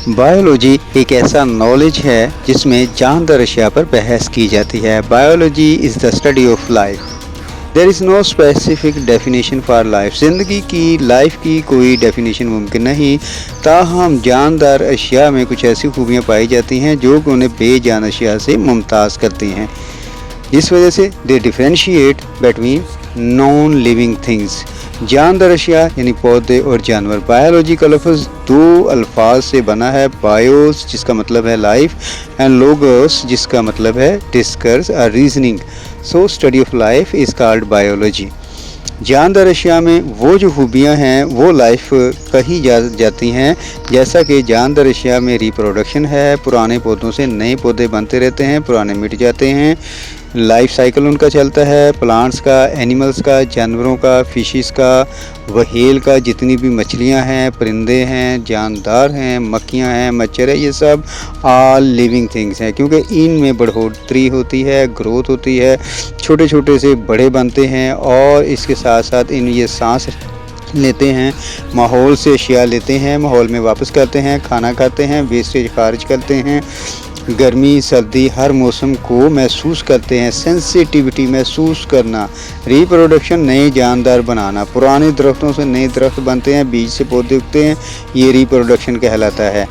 Biology एक ऐसा knowledge है जिसमें जानदार अशिया पर बहस की जाती है। Biology is the study of life. There is no specific definition for life. ज़िंदगी की लाइफ की कोई डेफिनेशन मुमकिन नहीं, ताहम जानदार अशिया में कुछ ऐसी खूबियाँ पाई जाती हैं जो कि उन्हें बेजान अशिया से मुमताज़ करती हैं। इस वजह से they differentiate between non living things. जानदार अशिया यानी पौधे और जानवर। बायोलॉजी का लफ्ज़ दो अल्फाज से बना है, बायोस जिसका मतलब है लाइफ एंड लोगोस जिसका मतलब है डिस्कर्स और reasoning. So study of life is called biology. जानदार अशिया में वो जो खूबियाँ हैं वो लाइफ कही जाती हैं, जैसा कि जानदार अशिया में रिप्रोडक्शन है, पुराने पौधों से नए पौधे बनते रहते हैं, पुराने मिट जाते हैं, लाइफ साइकिल उनका चलता है, प्लांट्स का, एनिमल्स का, जानवरों का, फिशिस का, व्हेल का, जितनी भी मछलियां हैं, परिंदे हैं, जानदार हैं, मक्खियां हैं, मच्छर है, ये सब ऑल लिविंग थिंग्स हैं, क्योंकि इनमें बढ़ोतरी होती है, ग्रोथ होती है, छोटे छोटे से बड़े बनते हैं और इसके साथ साथ इन ये सांस लेते हैं, माहौल से अशिया लेते हैं, माहौल में वापस करते हैं, खाना खाते हैं, वेस्टेज खारिज करते हैं, गर्मी सर्दी हर मौसम को महसूस करते हैं, सेंसिटिविटी महसूस करना, रिप्रोडक्शन नए जानदार बनाना, पुराने दरख्तों से नए दरख्त बनते हैं, बीज से पौधे उगते हैं, ये रिप्रोडक्शन कहलाता है।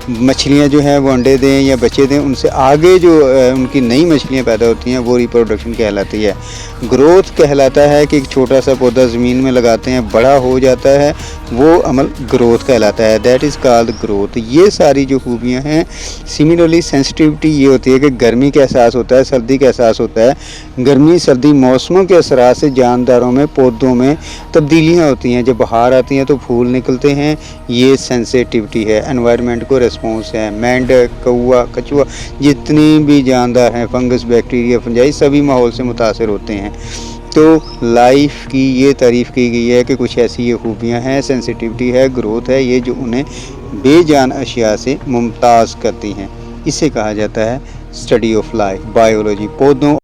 मछलियाँ जो हैं वो अंडे दें या बच्चे दें, उनसे आगे जो उनकी नई मछलियाँ पैदा होती हैं वो रिप्रोडक्शन कहलाती है। ग्रोथ कहलाता है कि एक छोटा सा पौधा ज़मीन में लगाते हैं, बड़ा हो जाता है, वो अमल ग्रोथ कहलाता है, दैट इज़ कॉल्ड ग्रोथ। ये सारी जो खूबियाँ हैं। सिमिलरली सेंसिटिविटी ये होती है कि गर्मी का एहसास होता है, सर्दी का एहसास होता है। गर्मी सर्दी मौसमों के असरात से जानदारों में, पौधों में तब्दीलियाँ होती हैं, जब बाहर आती हैं तो फूल निकलते हैं, ये सेंसिटिविटी है। एनवायरनमेंट को रिस्पॉन्स है। मेंढक, कौआ, कछुआ, जितनी भी जानदार हैं, फंगस, बैक्टीरिया, फंजाई, सभी माहौल से मुतासर होते हैं। तो लाइफ की ये तारीफ़ की गई है कि कुछ ऐसी ये खूबियाँ हैं, सेंसिटिविटी है, ग्रोथ है, ये जो उन्हें बेजान अशिया से मुमताज़ करती हैं। इसे कहा जाता है स्टडी ऑफ लाइफ, बायोलॉजी। पौधों